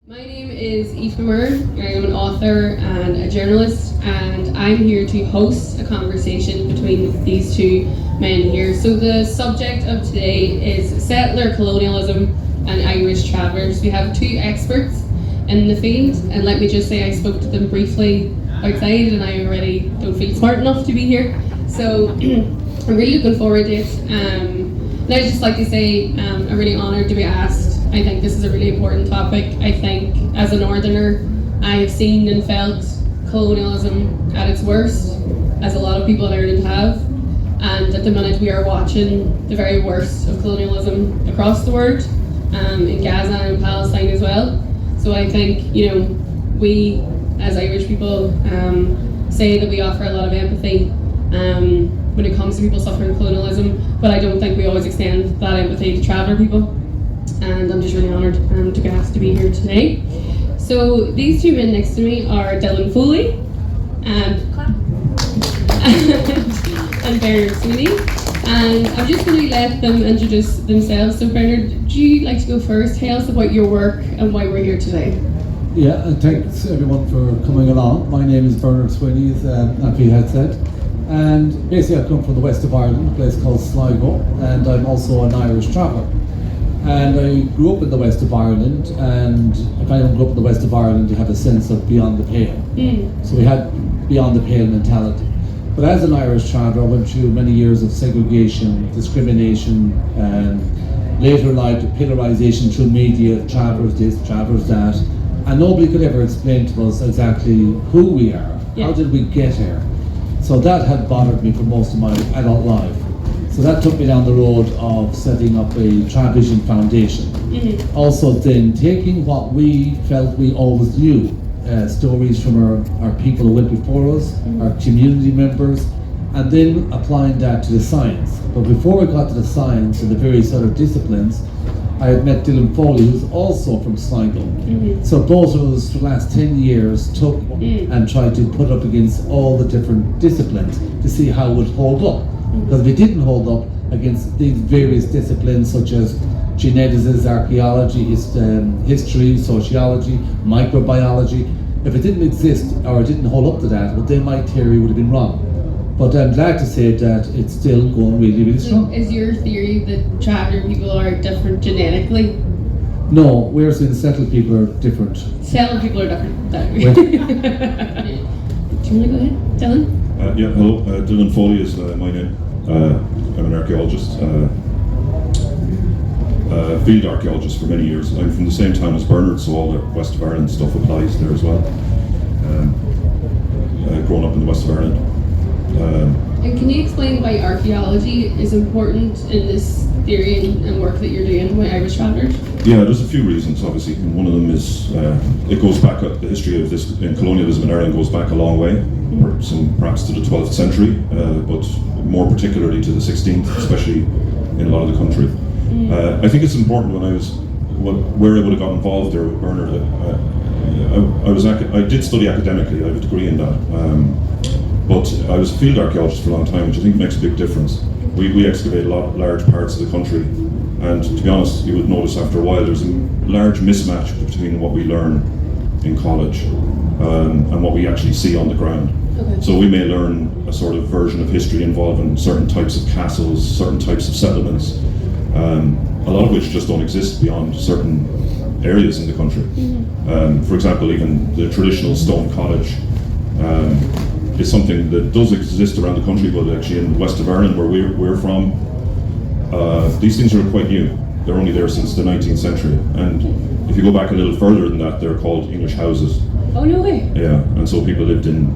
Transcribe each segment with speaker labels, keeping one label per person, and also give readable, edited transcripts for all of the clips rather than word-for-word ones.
Speaker 1: My name is Aoife Moore. I'm an author and a journalist, and I'm here to host a conversation between these two men here. So the subject of today is settler colonialism and Irish travellers. We have two experts in the field, and let me just say I spoke to them briefly outside and I already don't feel smart enough to be here. So I'm really looking forward to it. And I'd just like to say I'm really honoured to be asked. I think this is a really important topic. I think as a northerner, I have seen and felt colonialism at its worst, as a lot of people in Ireland have. And at the minute we are watching the very worst of colonialism across the world, in Gaza and Palestine as well. So I think, we as Irish people say that we offer a lot of empathy when it comes to people suffering colonialism, but I don't think we always extend that empathy to traveller people. And I'm just really honoured to be asked to be here today. So these two men next to me are Dylan Foley and Bernard Sweeney. And I'm just going to let them introduce themselves. So Bernard, would you like to go first? Tell us about your work and why we're here today.
Speaker 2: Yeah, and thanks everyone for coming along. My name is Bernard Sweeney, as Aoife had said. And basically I come from the west of Ireland, a place called Sligo, and I'm also an Irish traveller. And I grew up in the west of Ireland, and if anyone grew up in the west of Ireland, you have a sense of beyond the pale. So we had beyond the pale mentality. But as an Irish traveller, I went through many years of segregation, discrimination, and later in life, pillarisation through media, travellers this, travellers that, and nobody could ever explain to us exactly who we are. How did we get here? So that had bothered me for most of my adult life. So that took me down the road of setting up a TraVision foundation. Also then taking what we felt we always knew, stories from our people who went before us, our community members, and then applying that to the science. But before we got to the science and the various other disciplines, I had met Dylan Foley, who's also from Sligo. So both of us for the last 10 years took and tried to put up against all the different disciplines to see how it would hold up. Because if it didn't hold up against these various disciplines such as geneticists, archaeology, history, sociology, microbiology, if it didn't exist or it didn't hold up to that, well then my theory would have been wrong. But I'm glad to say that it's still going really, really strong.
Speaker 1: So is your theory that traveller people are different genetically?
Speaker 2: No, we're saying settled people are different.
Speaker 1: Settled people are different. Do you want to go ahead, Dylan?
Speaker 3: Hello, Dylan Foley is my name. I'm an archaeologist, field archaeologist for many years. I'm from the same town as Bernard, so all the west of Ireland stuff applies there as well. Grown up in the west of Ireland.
Speaker 1: And can you explain why archaeology is important in this theory and work that you're doing with Irish travellers?
Speaker 3: Yeah, there's a few reasons, obviously. And one of them is it goes back, the history of this in colonialism in Ireland goes back a long way, perhaps to the 12th century, but more particularly to the 16th, especially in a lot of the country. I think it's important where I would have got involved there with Bernard. I did study academically, I have a degree in that. But I was a field archaeologist for a long time, which I think makes a big difference. We excavate large parts of the country, and to be honest, you would notice after a while there's a large mismatch between what we learn in college and what we actually see on the ground. Okay. So we may learn a sort of version of history involving certain types of castles, certain types of settlements, a lot of which just don't exist beyond certain areas in the country. For example, even the traditional stone cottage is something that does exist around the country, but actually in the west of Ireland, where we're from, these things are quite new. They're only there since the 19th century. And if you go back a little further than that, they're called English houses.
Speaker 1: Oh, no way.
Speaker 3: Yeah, and so people lived in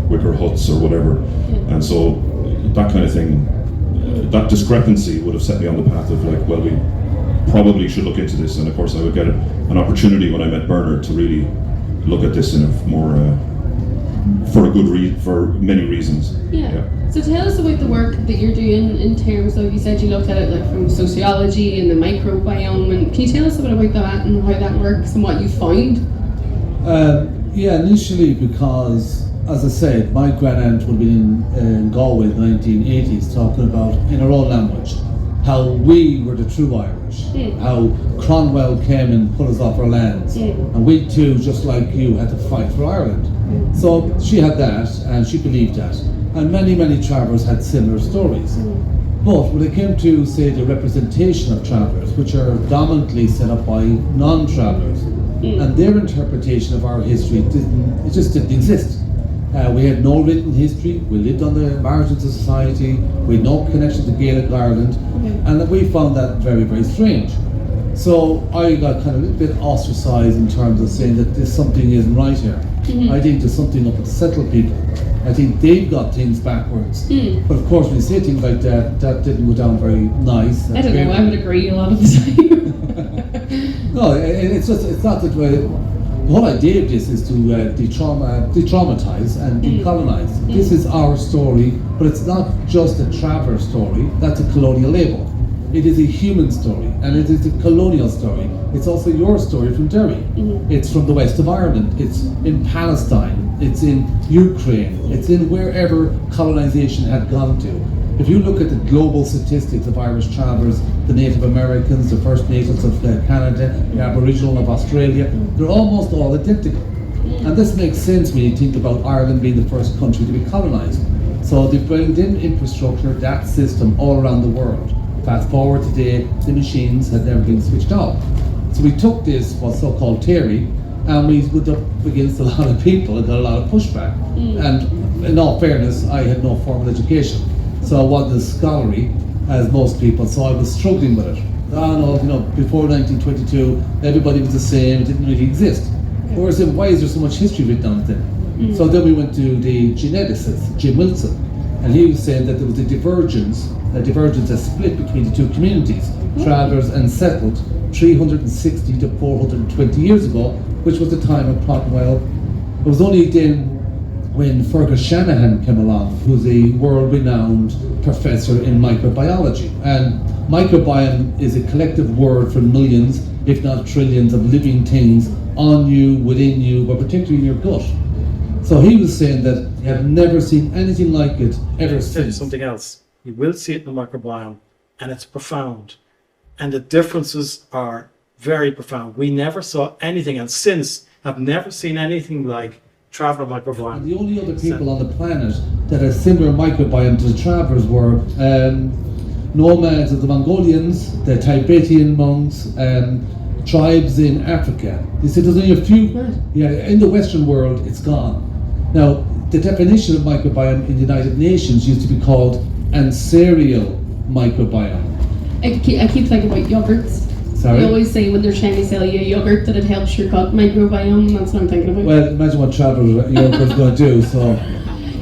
Speaker 3: wicker huts or whatever. And so that kind of thing, that discrepancy would have set me on the path of like, well, we probably should look into this. And of course I would get an opportunity when I met Bernard to really look at this in a more for many reasons.
Speaker 1: Yeah. So tell us about the work that you're doing in terms of, you said you looked at it like from sociology and the microbiome, and can you tell us a bit about that and how that works and what you found?
Speaker 2: Initially because, as I said, my grand-aunt would have been in Galway in the 1980s talking about, in her own language, how we were the true Irish, how Cromwell came and put us off our lands, and we too, just like you, had to fight for Ireland. So she had that, and she believed that, and many travellers had similar stories. But when it came to, say, the representation of travellers, which are dominantly set up by non-travellers, and their interpretation of our history just didn't exist. We had no written history, we lived on the margins of society, we had no connection to Gaelic Ireland, and we found that very strange. So I got kind of a little bit ostracised in terms of saying that this something isn't right here. I think there's something up with the settled people. I think they've got things backwards. But of course when you say things like that, that didn't go down very nice.
Speaker 1: I don't know, I would agree a lot of the time.
Speaker 2: No, it's not that way. The whole idea of this is to de-traumatize and decolonize. This is our story, but it's not just a traveller story, that's a colonial label. It is a human story, and it is a colonial story. It's also your story from Derry. It's from the west of Ireland, it's in Palestine, it's in Ukraine, it's in wherever colonisation had gone to. If you look at the global statistics of Irish travellers, the Native Americans, the First Nations of Canada, the Aboriginal of Australia, they're almost all identical. And this makes sense when you think about Ireland being the first country to be colonised. So they bring in infrastructure, that system, all around the world. Fast forward today, the machines had never been switched off. So we took this, what's so-called theory, and we put up against a lot of people and got a lot of pushback. And in all fairness, I had no formal education. So I wasn't as scholarly as most people, so I was struggling with it. Before 1922, everybody was the same, it didn't really exist. Whereas then, why is there so much history written on it then? So then we went to the geneticist, Jim Wilson, and he was saying that there was a divergence, a split between the two communities, travellers and settled, 360 to 420 years ago, which was the time of Cromwell. It was only then when Fergus Shanahan came along, who's a world-renowned professor in microbiology. And microbiome is a collective word for millions, if not trillions, of living things on you, within you, but particularly in your gut. So he was saying that he had never seen anything like it ever since.
Speaker 4: Something else. You will see it in the microbiome, and it's profound. And the differences are very profound. We never saw anything, and since have never seen anything like traveller microbiome.
Speaker 2: And the only other people on the planet that had similar microbiome to the travellers were nomads of the Mongolians, the Tibetan monks, tribes in Africa. They said there's only a few. In the Western world, it's gone. Now, the definition of microbiome in the United Nations used to be called ancestral microbiome.
Speaker 1: I keep thinking about yogurts.
Speaker 2: Sorry?
Speaker 1: They always say when they're trying to sell you a yogurt that it helps your gut microbiome. That's what I'm thinking about.
Speaker 2: Well, imagine what travel yogurt's going to do. So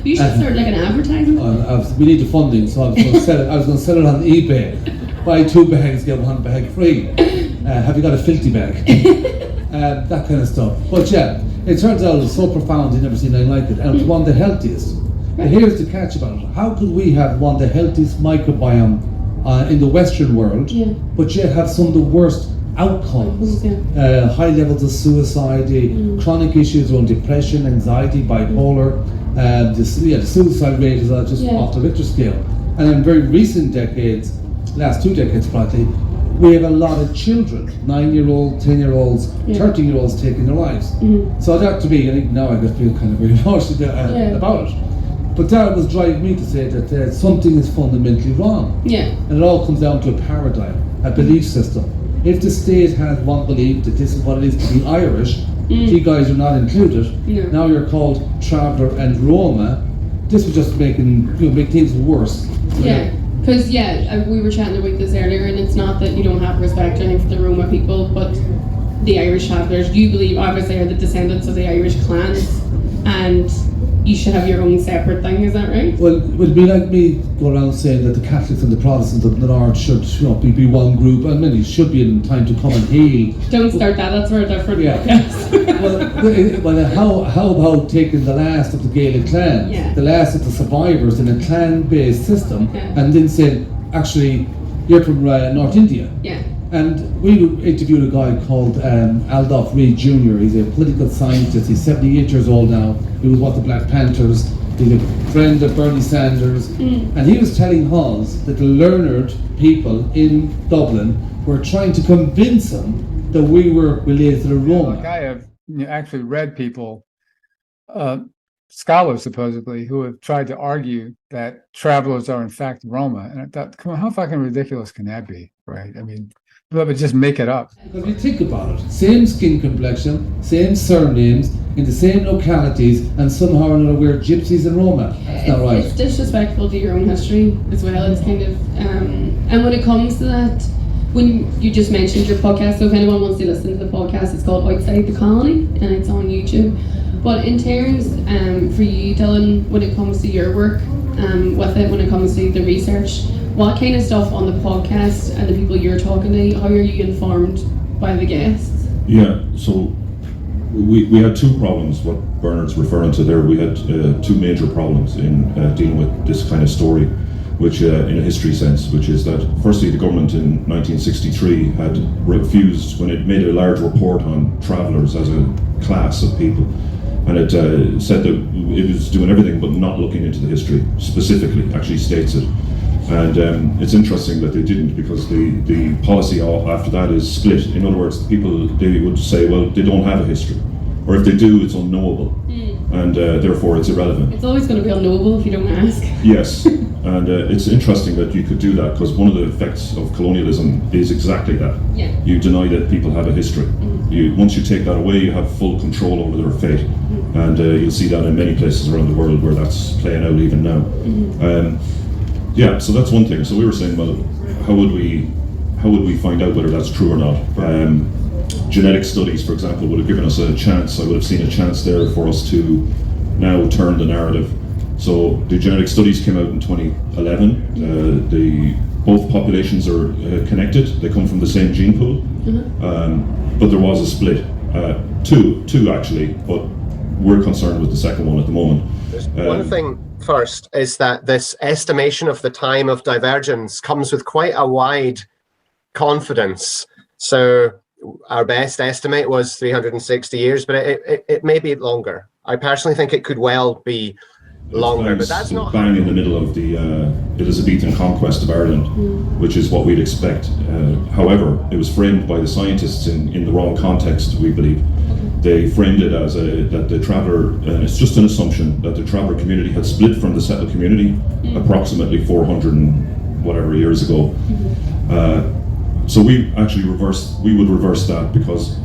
Speaker 1: you should start like an advertisement.
Speaker 2: We need the funding, so I was going to sell it. I was going to sell it on eBay. Buy 2 bags, get 1 bag free. Have you got a filthy bag? That kind of stuff. But yeah, it turns out it's so profound you've never seen anything like it, and it's one of the healthiest. But here's the catch about it: how could we have one of the healthiest microbiome in the Western world, but yet have some of the worst outcomes? High levels of suicide, chronic issues around depression, anxiety, bipolar. The suicide rate is just off the Richter scale. And in very recent decades, last 2 decades probably, we have a lot of children, 9-year-olds, 10-year-olds, 13-year-olds taking their lives. So that to me, I think now I just feel kind of very emotional about it. But that was driving me to say that something is fundamentally wrong. And it all comes down to a paradigm, a belief system. If the state has one belief that this is what it is to be Irish, you guys are not included, now you're called traveller and Roma, this was just make things worse.
Speaker 1: Because we were chatting about this earlier, and it's not that you don't have respect or anything for the Roma people, but the Irish travellers, you believe obviously are the descendants of the Irish clans, and you should have your own separate thing, is that right?
Speaker 2: Well, it would be like me go around saying that the Catholics and the Protestants of the North should be one group, and many should be in time to come and heal.
Speaker 1: Don't start that, that's for a different podcast.
Speaker 2: well, how about taking the last of the Gaelic clans, the last of the survivors in a clan-based system, and then saying, actually, you're from North India. And we interviewed a guy called Aldolph Reid Jr. He's a political scientist. He's 78 years old now. He was what the Black Panthers He's a friend of Bernie Sanders, and he was telling us that the learned people in Dublin were trying to convince him that we were related to the Roma.
Speaker 5: Like I have actually read people, scholars supposedly, who have tried to argue that travelers are in fact Roma, and I thought, come on, how fucking ridiculous can that be, right? I mean, but just make it up.
Speaker 2: Because you think about it, same skin complexion, same surnames, in the same localities, and somehow or another we're gypsies and Roma. That's not right.
Speaker 1: It's disrespectful to your own history as well. It's kind of, and when it comes to that, when you just mentioned your podcast, so if anyone wants to listen to the podcast, it's called Outside the Colony, and it's on YouTube. But in terms, for you, Dylan, when it comes to your work with it, when it comes to the research, what kind of stuff on the podcast and the people you're talking to, how are you informed by the guests?
Speaker 3: Yeah, so we had two problems, what Bernard's referring to there. We had two major problems in dealing with this kind of story, which in a history sense, which is that firstly the government in 1963 had refused, when it made a large report on travellers as a class of people, and it said that it was doing everything but not looking into the history specifically, actually states it. And it's interesting that they didn't, because the policy after that is split. In other words, people, they would say, well, they don't have a history, or if they do, it's unknowable, and therefore it's irrelevant.
Speaker 1: It's always going to be unknowable if you don't ask.
Speaker 3: Yes, and it's interesting that you could do that, because one of the effects of colonialism is exactly that.
Speaker 1: Yeah.
Speaker 3: You deny that people have a history. Once you take that away, you have full control over their fate, and you'll see that in many places around the world where that's playing out even now. Yeah, so that's one thing. So we were saying, well, how would we find out whether that's true or not? Genetic studies, for example, would have given us a chance. I would have seen a chance there for us to now turn the narrative. So the genetic studies came out in 2011. Both populations are connected. They come from the same gene pool, but there was a split. Two actually, but we're concerned with the second one at the moment.
Speaker 6: One thing first is that this estimation of the time of divergence comes with quite a wide confidence. So our best estimate was 360 years, but it may be longer. I personally think it could well be longer, but that's not
Speaker 3: bang in the middle of the Elizabethan conquest of Ireland, which is what we'd expect. However, it was framed by the scientists in the wrong context, we believe. They framed it as that the traveller, and it's just an assumption, that the traveller community had split from the settled community approximately 400 and whatever years ago. So we would reverse that, because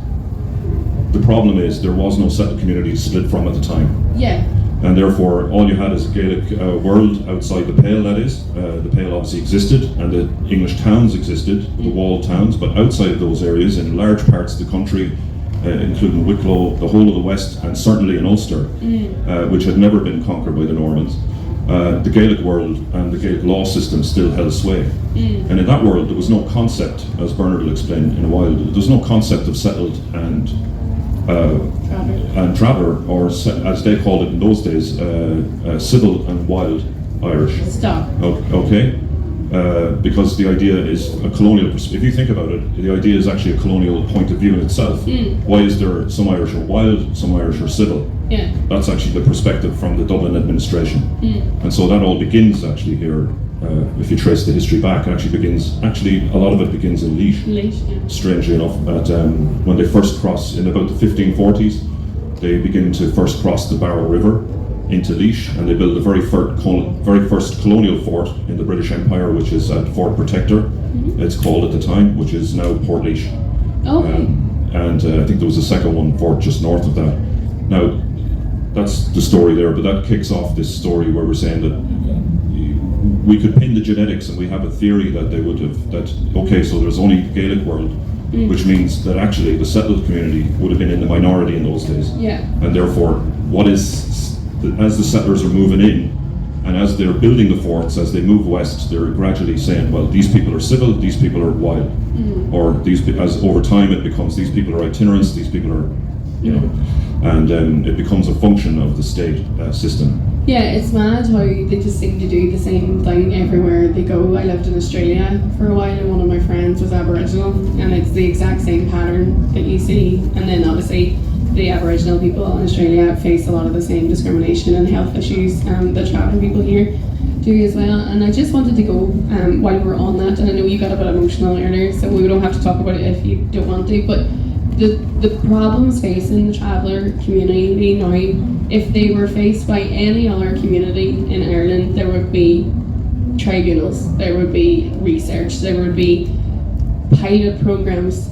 Speaker 3: the problem is there was no settled community to split from at the time.
Speaker 1: Yeah.
Speaker 3: And therefore, all you had is a Gaelic world outside the Pale, that is. The Pale obviously existed, and the English towns existed, the walled towns, but outside of those areas, in large parts of the country, including Wicklow, the whole of the West, and certainly in Ulster, which had never been conquered by the Normans, the Gaelic world and the Gaelic law system still held sway. And in that world, there was no concept, as Bernard will explain in a while, there was no concept of settled and traveller, or as they called it in those days, civil and wild Irish.
Speaker 1: Stop.
Speaker 3: Okay. Because the idea is a colonial, if you think about it, the idea is actually a colonial point of view in itself. Why is there some Irish are wild, some Irish are civil?
Speaker 1: Yeah.
Speaker 3: That's actually the perspective from the Dublin administration. And so that all begins actually here, if you trace the history back, a lot of it begins in Laois.
Speaker 1: Yeah.
Speaker 3: Strangely enough, when they first cross, in about the 1540s, they begin to first cross the Barrow River into Laois, and they build the very first colonial fort in the British Empire, which is at Fort Protector, it's called at the time, which is now Port Laois.
Speaker 1: Okay.
Speaker 3: And I think there was a second one fort just north of that. Now, that's the story there, but that kicks off this story where we're saying that we could pin the genetics, and we have a theory that they would have, so there's only Gaelic world, which means that actually the settled community would have been in the minority in those days.
Speaker 1: Yeah.
Speaker 3: And therefore, as the settlers are moving in, and as they're building the forts, as they move west, they're gradually saying, well, these people are civil, these people are wild. Or as over time it becomes, these people are itinerants, these people are, and it becomes a function of the state system.
Speaker 1: Yeah, it's mad how they just seem to do the same thing everywhere they go. I lived in Australia for a while, and one of my friends was Aboriginal, and it's the exact same pattern that you see. And then obviously the Aboriginal people in Australia face a lot of the same discrimination and health issues that travelling people here do as well. And I just wanted to go, while we're on that, and I know you got a bit emotional earlier, so we don't have to talk about it if you don't want to, but the problems facing the traveller community now, if they were faced by any other community in Ireland, there would be tribunals, there would be research, there would be pilot programs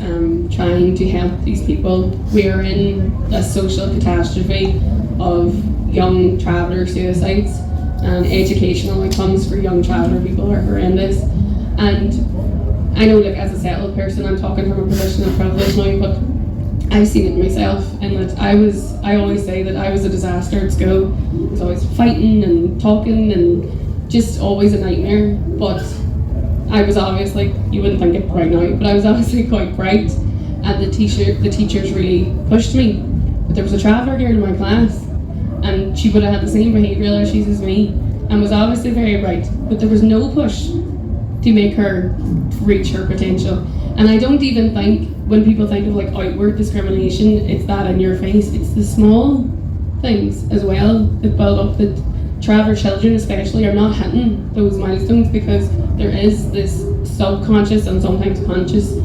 Speaker 1: trying to help these people. We are in a social catastrophe of young traveller suicides, and educational outcomes for young traveller people are horrendous. And I know, like, as a settled person, I'm talking from a position of privilege now, but I've seen it myself, and that I always say that I was a disaster at school. I was always fighting and talking and just always a nightmare, but I was obviously, you wouldn't think it right now, but I was obviously quite bright, and the teachers really pushed me. But there was a traveller girl in my class, and she would have had the same behavioural issues as me, and was obviously very bright, but there was no push to make her reach her potential. And I don't even think, when people think of like outward discrimination, it's that in your face. It's the small things as well that build up, that traveller children especially are not hitting those milestones, because there is this subconscious and sometimes conscious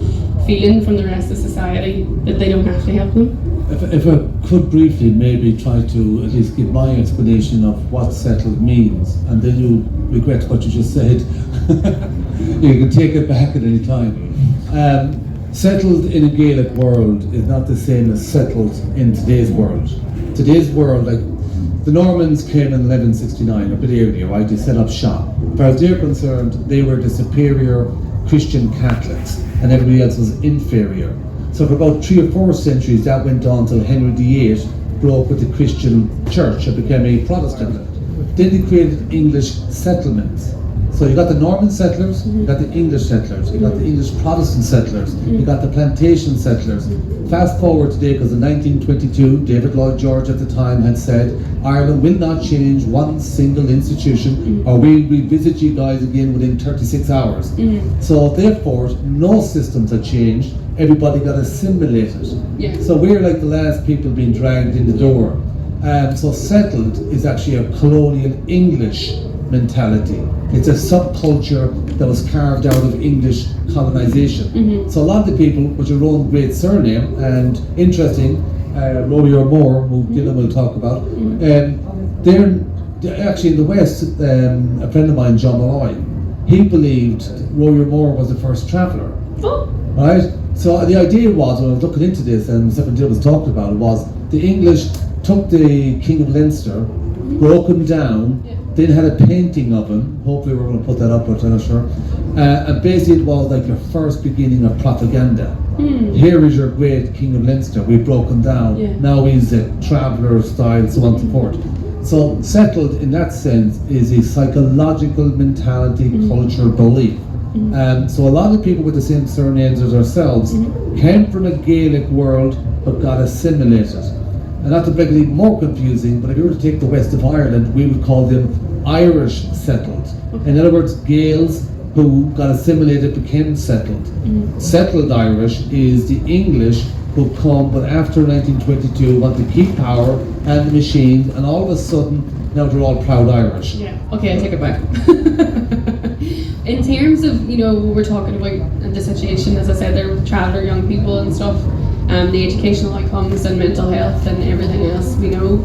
Speaker 1: feeling from the rest of society that they don't have to help them.
Speaker 2: If I could briefly maybe try to at least give my explanation of what settled means, and then you regret what you just said. You can take it back at any time. Settled in a Gaelic world is not the same as settled in today's world. Today's world, like the Normans came in 1169, a bit earlier, right? They set up shop. As far as they're concerned, they were the superior Christian Catholics, and everybody else was inferior. So for about 3 or 4 centuries, that went on till Henry VIII broke with the Christian Church and became a Protestant. Then they created English settlements. So you got the Norman settlers, you got the English settlers, you got the English Protestant settlers, you got the plantation settlers. Fast forward today, because in 1922, David Lloyd George at the time had said, Ireland will not change one single institution, or we'll revisit you guys again within 36 hours. So therefore, no systems had changed, everybody got assimilated.
Speaker 1: Yeah.
Speaker 2: So we're like the last people being dragged in the door. So settled is actually a colonial English mentality. It's a subculture that was carved out of English colonisation. So a lot of the people with your own great surname, and interesting, Aoife Moore, who Dylan will talk about, they're actually in the West, a friend of mine, John Malloy, he believed Aoife Moore was the first traveller. Right? So the idea was, when I was looking into this, and something Dylan was talking about, was the English took the King of Leinster, broke him down, then had a painting of him, hopefully we're going to put that up, but I'm not sure, and basically it was like your first beginning of propaganda. Here is your great King of Leinster, we broke him down, now he's a traveller style, so on and so forth. So settled in that sense is a psychological mentality, culture, belief. So a lot of people with the same surnames as ourselves came from a Gaelic world but got assimilated. And not to make it even more confusing, but if you were to take the west of Ireland, we would call them Irish settled. In other words, Gaels who got assimilated became settled. Settled Irish is the English who come, but after 1922 want to keep power and the machines, and all of a sudden now they're all proud Irish.
Speaker 1: Yeah. Okay, I take it back. In terms of, you know, we're talking about the situation, as I said, they're traveller young people and stuff, the educational outcomes and mental health and everything else we know.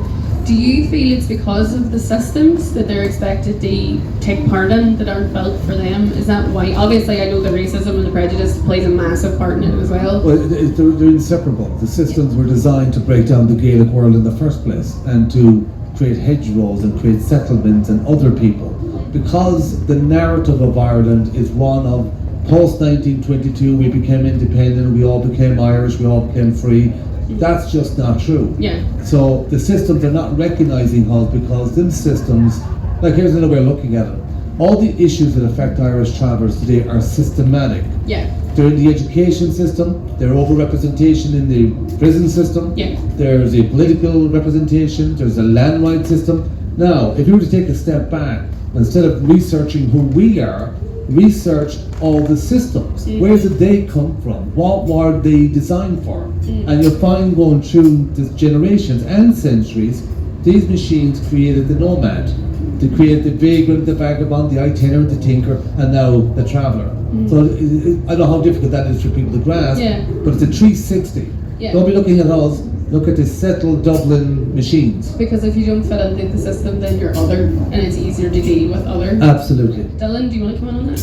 Speaker 1: Do you feel it's because of the systems that they're expected to take part in that aren't built for them? Is that why? Obviously, I know the racism and the prejudice plays a massive part in it as well.
Speaker 2: Well, they're inseparable. The systems were designed to break down the Gaelic world in the first place, and to create hedgerows and create settlements and other people. Because the narrative of Ireland is one of post-1922, we became independent, we all became Irish, we all became free. That's just not true.
Speaker 1: Yeah.
Speaker 2: So the systems are not recognising us, because them systems, like here's another way of looking at it. All the issues that affect Irish travellers today are systematic.
Speaker 1: Yeah.
Speaker 2: They're in the education system, they're over-representation in the prison system,
Speaker 1: Yeah.
Speaker 2: there's a political representation, there's a land right system. Now, if you were to take a step back, instead of researching who we are, research all the systems. Where did they come from? What were they designed for? And you'll find going through the generations and centuries, these machines created the nomad. They created the vagrant, the vagabond, the itinerant, the tinker, and now the traveller. So I don't know how difficult that is for people to grasp, but it's a 360. Don't be looking at us, look at the settled Dublin machines.
Speaker 1: Because if you don't fit into the system, then you're other, and it's easier to deal with other.
Speaker 2: Absolutely.
Speaker 1: Dylan, do you want to come in on that?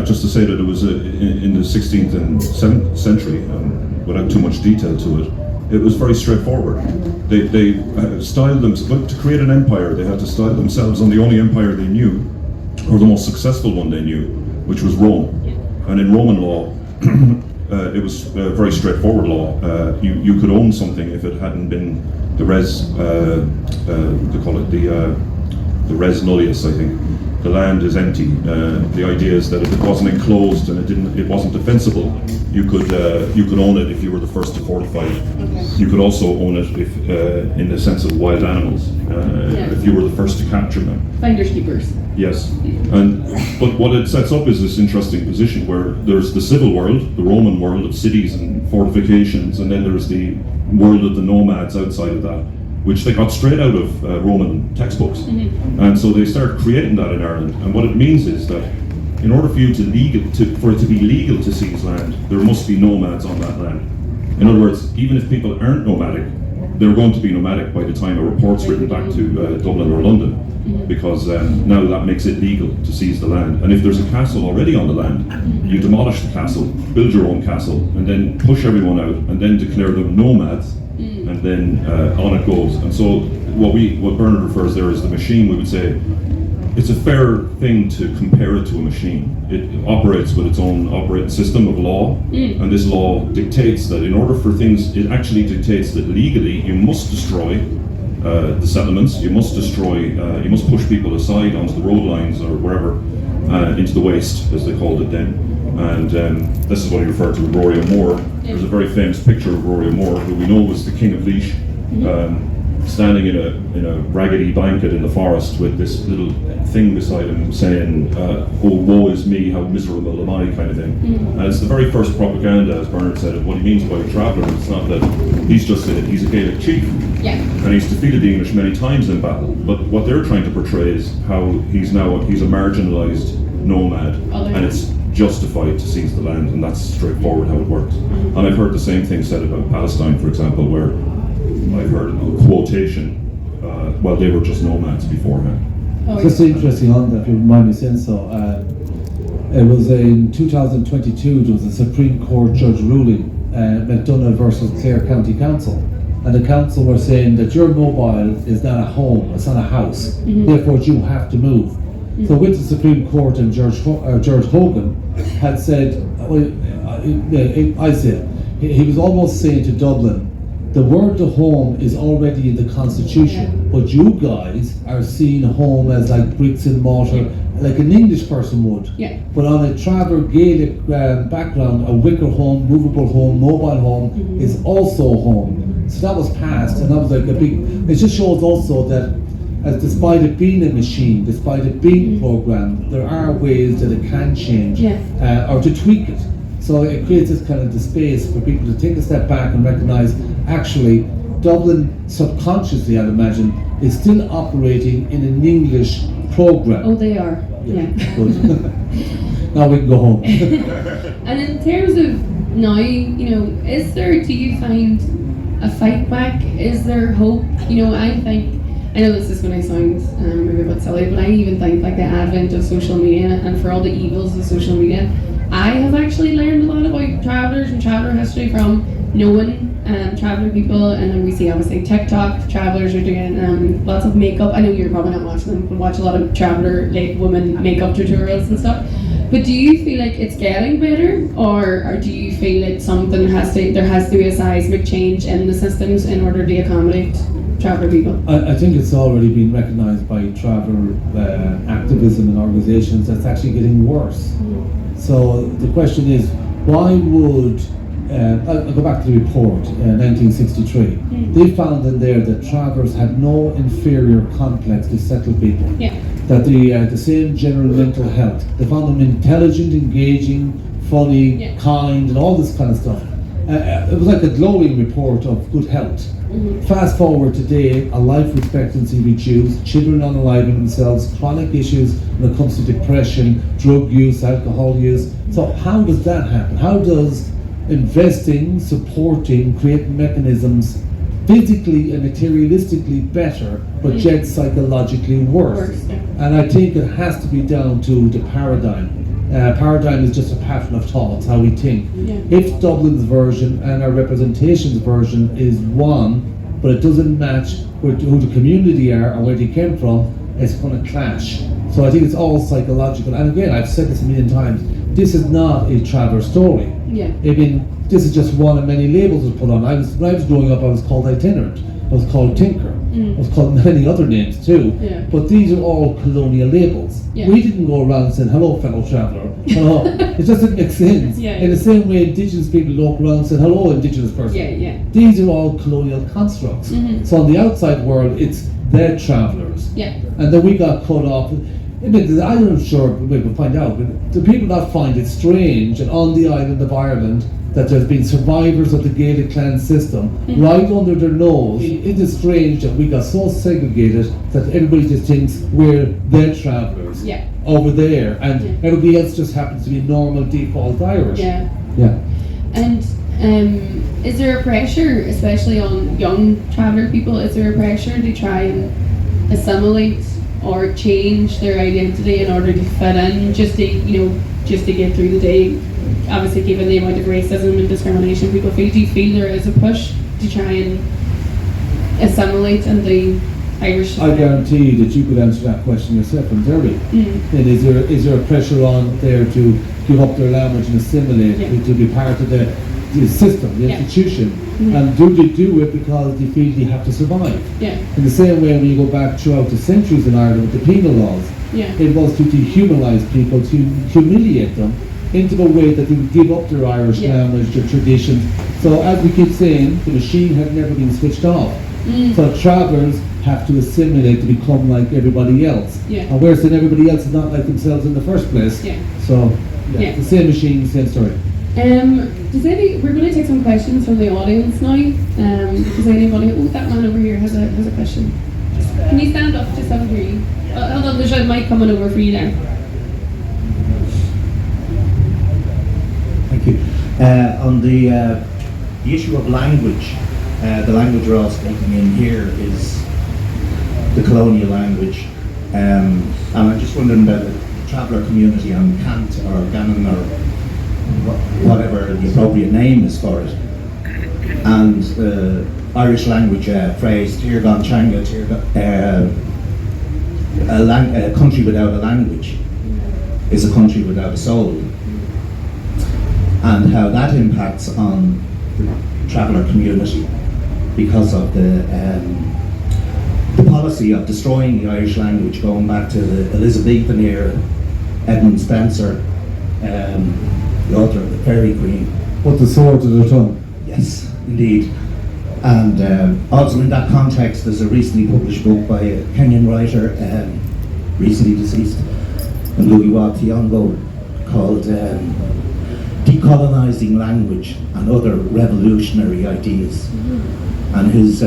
Speaker 3: Just to say that it was in the 16th and 7th century, without too much detail to it, it was very straightforward. They styled themselves, to create an empire, they had to style themselves on the only empire they knew, or the most successful one they knew, which was Rome. And in Roman law, it was a very straightforward law. You could own something if it hadn't been the res, they call it the res nullius, I think. The land is empty. The idea is that if it wasn't enclosed and it wasn't defensible, you could own it if you were the first to fortify it. You could also own it if, in the sense of wild animals, if you were the first to capture them.
Speaker 1: Finders keepers.
Speaker 3: Yes, but what it sets up is this interesting position where there's the civil world, the Roman world of cities and fortifications, and then there's the world of the nomads outside of that, which they got straight out of Roman textbooks. And so they started creating that in Ireland. And what it means is that in order for you for it to be legal to seize land, there must be nomads on that land. In other words, even if people aren't nomadic, they're going to be nomadic by the time a report's written back to Dublin or London, because now that makes it legal to seize the land. And if there's a castle already on the land, you demolish the castle, build your own castle, and then push everyone out, and then declare them nomads, and then on it goes. And so what Bernard refers there as the machine, we would say, it's a fair thing to compare it to a machine. It operates with its own operating system of law, and this law dictates that in order for things, it actually dictates that legally you must destroy the settlements, you must push people aside onto the road lines or wherever, into the waste, as they called it then. And this is what he referred to with Rory Moore. There's a very famous picture of Rory Moore, who we know was the king of Laois, standing in a raggedy blanket in the forest with this little thing beside him saying, "Oh, woe is me, how miserable am I," kind of thing. And it's the very first propaganda, as Bernard said, what he means by a traveller. It's not that he's a Gaelic chief, and he's defeated the English many times in battle. But what they're trying to portray is how he's a marginalised nomad, and it's justified to seize the land, and that's straightforward how it works. And I've heard the same thing said about Palestine, for example, where I've heard a quotation, well, they were just nomads beforehand.
Speaker 2: Just interesting on that, if you remind me saying so, it was in 2022, there was a Supreme Court judge ruling, McDonough versus Clare County Council, and the council were saying that your mobile is not a home, it's not a house, therefore you have to move. So with the Supreme Court, and George Hogan had said, he was almost saying to Dublin, the word to home is already in the Constitution, but you guys are seeing home as like bricks and mortar, like an English person would. But on a Traver Gaelic background, a wicker home, movable home, mobile home is also home. So that was passed, and that was like a big, it just shows also that despite it being a machine, despite it being programmed, there are ways that it can change or to tweak it. So it creates this kind of the space for people to take a step back and recognise, actually, Dublin subconsciously, I'd imagine, is still operating in an English programme.
Speaker 1: Oh, they are.
Speaker 2: Good. Now we can go home.
Speaker 1: And in terms of now, do you find a fight back? Is there hope? I know this is going to sound maybe a bit silly, but I even think like the advent of social media and for all the evils of social media, I have actually learned a lot about travellers and traveller history from knowing traveller people, and then we see obviously TikTok travellers are doing lots of makeup. I know you're probably not watching them, but watch a lot of traveller women makeup tutorials and stuff. But do you feel like it's getting better, or do you feel like there has to be a seismic change in the systems in order to accommodate traveller people?
Speaker 2: I think it's already been recognised by traveller activism and organisations that's actually getting worse. So the question is, why would, I'll go back to the report, 1963. They found in there that travellers had no inferior complex to settled people. that the same general mental health. They found them intelligent, engaging, funny,
Speaker 1: Yeah.
Speaker 2: kind, and all this kind of stuff. It was like a glowing report of good health. Fast forward today, a life expectancy reduced, children unaliving themselves, chronic issues when it comes to depression, drug use, alcohol use. So how does that happen? How does investing, supporting, creating mechanisms physically and materialistically better, but yet psychologically worse?
Speaker 1: Yeah.
Speaker 2: And I think it has to be down to the paradigm. Paradigm is just a pattern of thought, it's how we think.
Speaker 1: Yeah.
Speaker 2: If Dublin's version and our representation's version is one, but it doesn't match who the community are or where they came from, it's going to clash. So I think it's all psychological. And again, I've said this a million times, this is not a traveller story.
Speaker 1: Yeah.
Speaker 2: I mean, this is just one of many labels that's put on. When I was growing up, I was called itinerant, I was called tinker, I was called many other names too.
Speaker 1: Yeah.
Speaker 2: But these are all colonial labels.
Speaker 1: Yeah.
Speaker 2: We didn't go around saying, hello fellow traveller, hello. It just doesn't make sense.
Speaker 1: Yeah,
Speaker 2: In the same way indigenous people don't go around saying, hello indigenous person.
Speaker 1: Yeah, yeah.
Speaker 2: These are all colonial constructs. So on the outside world, it's their travellers.
Speaker 1: Yeah.
Speaker 2: And then we got cut off. I mean, I'm not sure, we'll find out, but the people that find it strange and on the island of Ireland that there's been survivors of the Gaelic clan system right under their nose. It is strange that we got so segregated that everybody just thinks we're their travellers
Speaker 1: Yeah.
Speaker 2: over there, and
Speaker 1: Yeah.
Speaker 2: everybody else just happens to be normal default Irish.
Speaker 1: Yeah.
Speaker 2: Yeah.
Speaker 1: And is there a pressure, especially on young traveller people, is there a pressure to try and assimilate or change their identity in order to fit in, just to get through the day? Obviously, given the amount of racism and discrimination people feel, do you feel there is a push to try and assimilate in the Irish
Speaker 2: I
Speaker 1: society?
Speaker 2: guarantee you that you could answer that question yourself in Derry. And is there a pressure on there to give up their language and assimilate,
Speaker 1: Yeah.
Speaker 2: to be part of the system, the
Speaker 1: Yeah.
Speaker 2: institution? And do they do it because they feel they have to survive?
Speaker 1: Yeah,
Speaker 2: In the same way, when you go back throughout the centuries in Ireland with the penal laws,
Speaker 1: yeah,
Speaker 2: it was to dehumanise people, to humiliate them into the way that they would give up their Irish
Speaker 1: Yeah.
Speaker 2: language, their traditions. So as we keep saying, the machine had never been switched off. So travellers have to assimilate to become like everybody else.
Speaker 1: Yeah.
Speaker 2: And we're saying everybody else is not like themselves in the first place.
Speaker 1: yeah.
Speaker 2: So,
Speaker 1: Yeah.
Speaker 2: the same machine, same story.
Speaker 1: We're going to take some questions from the audience now. Does anybody? Oh, that man over here has a question. Can you stand up just so I can hear you? Hold on, there's a mic coming over for you there.
Speaker 7: Thank you. On the issue of language, the language we're all speaking in here is the colonial language. And I'm just wondering about the traveller community on Cant or Gannon or whatever the appropriate name is for it. And the Irish language phrase, Tirgan Changa, a country without a language is a country without a soul. And how that impacts on the traveller community because of the policy of destroying the Irish language going back to the Elizabethan era, Edmund Spenser, the author of The Fairy Queen.
Speaker 2: Put the sword to the tongue.
Speaker 7: Yes, indeed. And also in that context, there's a recently published book by a Kenyan writer, recently deceased, Ngugiwa Thiong'o, called Decolonizing Language and Other Revolutionary Ideas. And his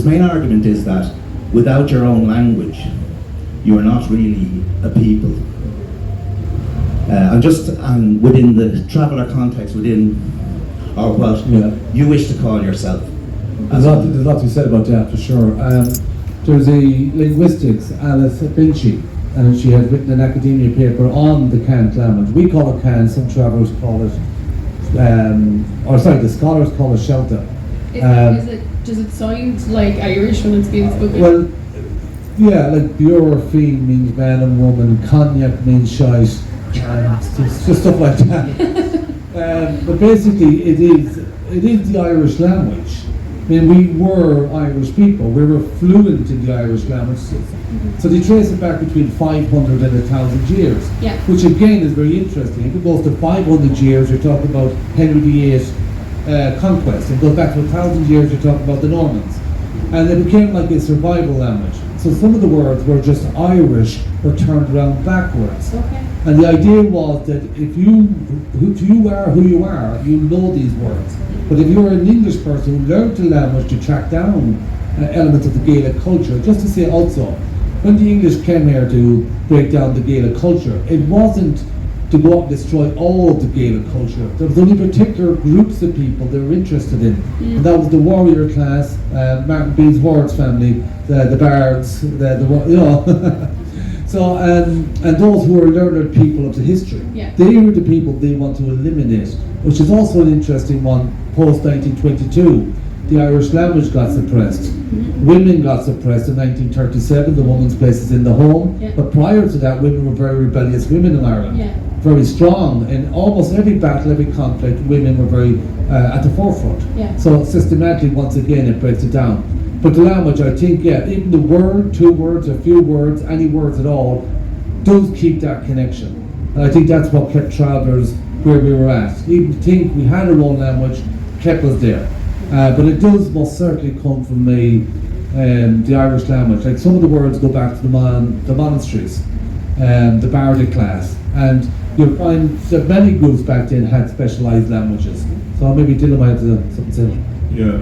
Speaker 7: main argument is that without your own language, you are not really a people. And within the traveller context, or what you wish to call yourself.
Speaker 2: There's a lot to be said about that for sure. There's a linguistics, Alice Finchie, and she has written an academia paper on the Cant language. We call it Cant, some travellers call it, the scholars call it Shelta.
Speaker 1: Does it sound like Irish when it's being spoken?
Speaker 2: Well, yeah, like Bure Fiend means man and woman, cognac means shite, it's just stuff like that. But basically, it is the Irish language. I mean, we were Irish people. We were fluent in the Irish language. So they trace it back between 500 and 1,000 years,
Speaker 1: Yeah.
Speaker 2: which again is very interesting. If it goes to 500 years, you're talking about Henry VIII conquest. If it goes back to 1,000 years, you're talking about the Normans. And it became like a survival language. So some of the words were just Irish but turned around backwards.
Speaker 1: Okay.
Speaker 2: And the idea was that if you are who you are, you know these words. But if you're an English person who learned the language to track down elements of the Gaelic culture, just to say also, when the English came here to break down the Gaelic culture, it wasn't to go up and destroy all of the Gaelic culture. There was only particular groups of people they were interested in. And that was the warrior class, Martin Beanz Warde's family, the bards, you know. So, and those who were learned people of the history.
Speaker 1: Yeah.
Speaker 2: They were the people they want to eliminate, which is also an interesting one post-1922. The Irish language got suppressed. Women got suppressed in 1937, the woman's place is in the home.
Speaker 1: Yeah.
Speaker 2: But prior to that, women were very rebellious women in Ireland.
Speaker 1: Yeah.
Speaker 2: Very strong. In almost every battle, every conflict, women were very at the forefront.
Speaker 1: Yeah.
Speaker 2: So systematically, once again, it breaks it down. But the language, I think, yeah, even the word, 2 words, a few words, any words at all, does keep that connection. And I think that's what kept travellers where we were at. Even to think we had our own language kept us there. But it does most certainly come from the Irish language. Like some of the words go back to the monasteries, the bardic class. And you'll find that many groups back then had specialised languages. So maybe Dylan might have something to say.
Speaker 3: Yeah,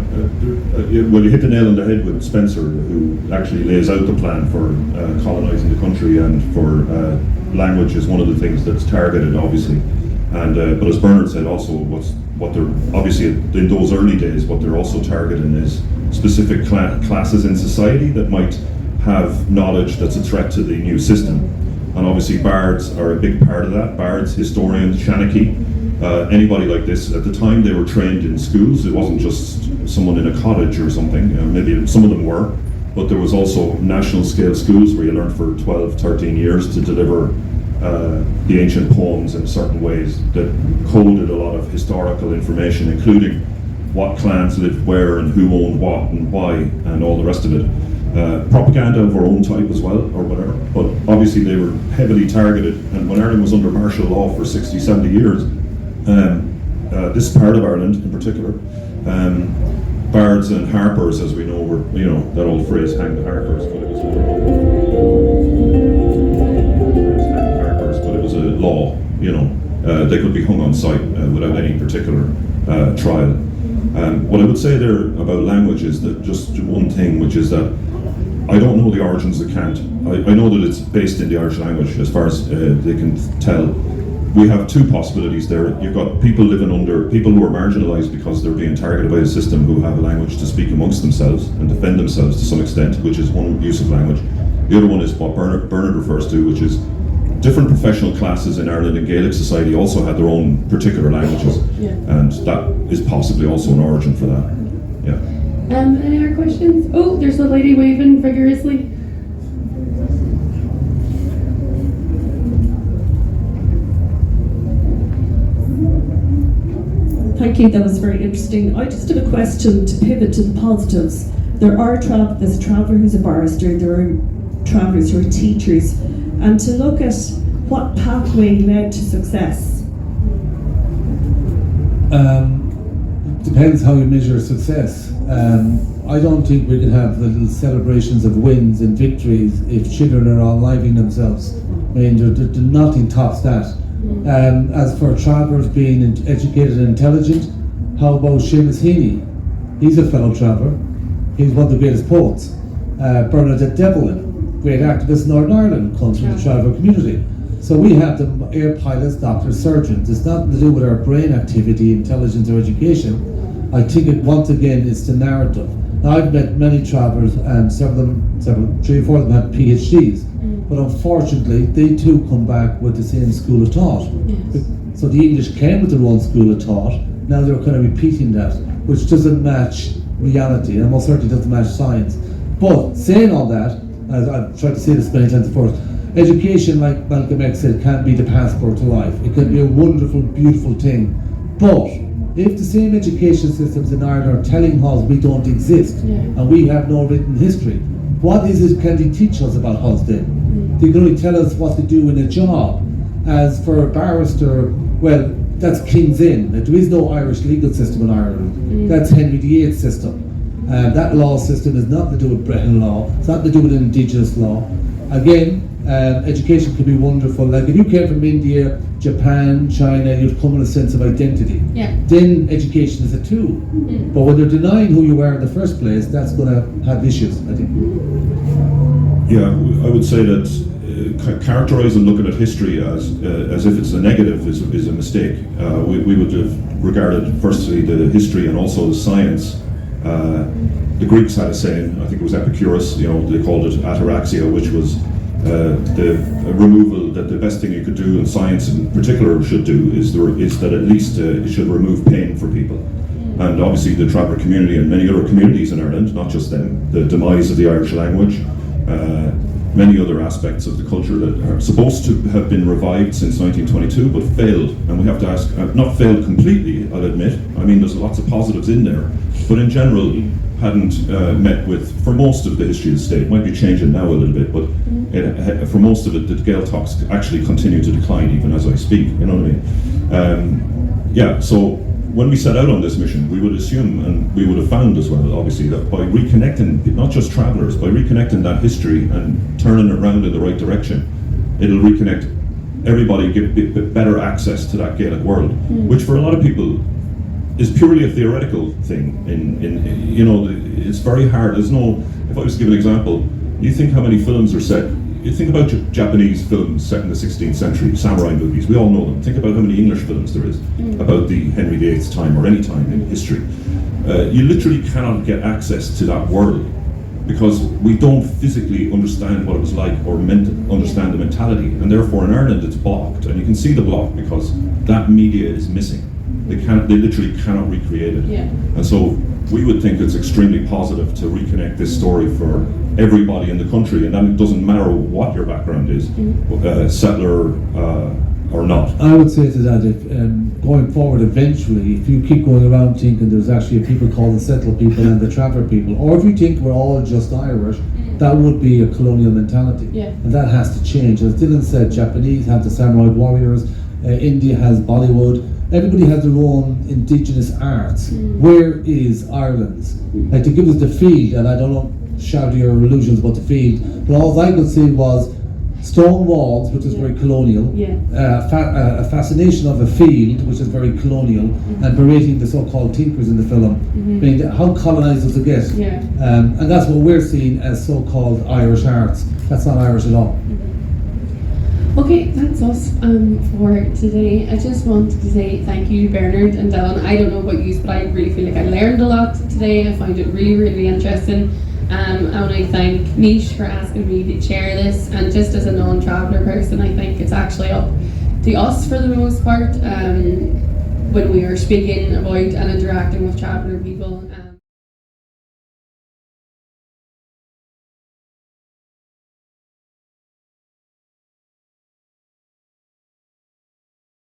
Speaker 3: well, you hit the nail on the head with Spencer, who actually lays out the plan for colonising the country, and for language is one of the things that's targeted, obviously. And but as Bernard said, also what they're obviously in those early days, what they're also targeting is specific classes in society that might have knowledge that's a threat to the new system. And obviously, bards are a big part of that. Bards, historians, Shanachie. Anybody like this, at the time they were trained in schools. It wasn't just someone in a cottage or something. Maybe some of them were, but there was also national scale schools where you learned for 12, 13 years to deliver the ancient poems in certain ways that coded a lot of historical information, including what clans lived where and who owned what and why and all the rest of it. Propaganda of our own type as well, or whatever. But obviously they were heavily targeted, and when Ireland was under martial law for 60, 70 years, this part of Ireland in particular, bards and harpers, as we know, were, you know, that old phrase, hang the harpers, but it was a law, you know. They could be hung on sight without any particular trial. What I would say there about language is that just one thing, which is that I don't know the origins of Cant. I know that it's based in the Irish language as far as they can tell. We have 2 possibilities there. You've got people living under, people who are marginalised because they're being targeted by the system, who have a language to speak amongst themselves and defend themselves to some extent, which is one use of language. The other one is what Bernard refers to, which is different professional classes in Ireland and Gaelic society also had their own particular languages.
Speaker 1: Yeah.
Speaker 3: And that is possibly also an origin for that. Yeah.
Speaker 1: Any other questions? Oh, there's a lady waving vigorously.
Speaker 8: Thank you, that was very interesting. I just have a question to pivot to the positives. There's a traveller who's a barrister, there are travellers who are teachers, and to look at what pathway led to success.
Speaker 2: Depends how you measure success. I don't think we can have the little celebrations of wins and victories if children are all living themselves. I mean, nothing tops that. As for travellers being educated and intelligent, how about Seamus Heaney? He's a fellow traveller. He's one of the greatest poets. Bernadette Devlin, great activist in Northern Ireland, comes from the traveller community. So we have the air pilots, doctors, surgeons. It's nothing to do with our brain activity, intelligence, or education. I think it, once again, it's the narrative. Now, I've met many travellers, and several, 3 or 4 of them have PhDs. But unfortunately, they too come back with the same school of thought.
Speaker 1: Yes.
Speaker 2: So the English came with their own school of thought. Now they're kind of repeating that, which doesn't match reality, and most certainly doesn't match science. But saying all that, as I've tried to say this many times before, education, like Malcolm X said, can be the passport to life. It can be a wonderful, beautiful thing. But if the same education systems in Ireland are telling us we don't exist, and we have no written history, what is it can they teach us about us then? They can only tell us what to do in a job. As for a barrister, well, that's King's Inn. There is no Irish legal system in Ireland. That's Henry VIII's system. That law system is nothing to do with Breton law. It's nothing to do with indigenous law. Again, education can be wonderful. Like if you came from India, Japan, China, you'd come with a sense of identity.
Speaker 1: Yeah.
Speaker 2: Then education is a tool. But when they're denying who you are in the first place, that's going to have issues, I think.
Speaker 3: Yeah, I would say that characterising looking at history as if it's a negative is a mistake. We would have regarded firstly the history and also the science. The Greeks had a saying, I think it was Epicurus, they called it ataraxia, which was the removal, that the best thing you could do, and science in particular should do, is that at least it should remove pain for people. And obviously the traveller community and many other communities in Ireland, not just them, the demise of the Irish language, many other aspects of the culture that are supposed to have been revived since 1922 but failed. And we have to ask, not failed completely, I'll admit, I mean there's lots of positives in there, but in general hadn't met with, for most of the history of the state, might be changing now a little bit, but for most of it, the Gael talks actually continue to decline even as I speak, you know what I mean? Yeah, so when we set out on this mission, we would assume, and we would have found as well, obviously, that by reconnecting, not just travellers, by reconnecting that history and turning it around in the right direction, it'll reconnect everybody, give better access to that Gaelic world, which for a lot of people is purely a theoretical thing. It's very hard. There's no, if I was to give an example, you think how many films are set, you think about Japanese films set in the 16th century, samurai movies, we all know them. Think about how many English films there is about the Henry VIII's time or any time in history. You literally cannot get access to that world because we don't physically understand what it was like or understand the mentality, and therefore in Ireland it's blocked, and you can see the block because that media is missing. They literally cannot recreate it. Yeah. And so we would think it's extremely positive to reconnect this story for everybody in the country, and then it doesn't matter what your background is, settler or not.
Speaker 2: I would say to that, if going forward eventually, if you keep going around thinking there's actually people called the settled people and the traveller people, or if you think we're all just Irish, that would be a colonial mentality. Yeah. And that has to change. As Dylan said, Japanese have the samurai warriors, India has Bollywood, everybody has their own indigenous arts. Where is Ireland's? Like, to give us the field, and I don't know, shout your illusions about the field, but all I could see was stone walls, which is very colonial, a fascination of a field, which is very colonial, and berating the so-called tinkers in the film. I mean, how colonised does it get? And that's what we're seeing as so-called Irish arts. That's not Irish at all.
Speaker 1: Okay, that's us for today. I just wanted to say thank you, Bernard and Dylan. I don't know about you, but I really feel like I learned a lot today. I find it really, really interesting. And I thank Nish for asking me to chair this. And just as a non-traveller person, I think it's actually up to us for the most part when we are speaking about and interacting with traveller people.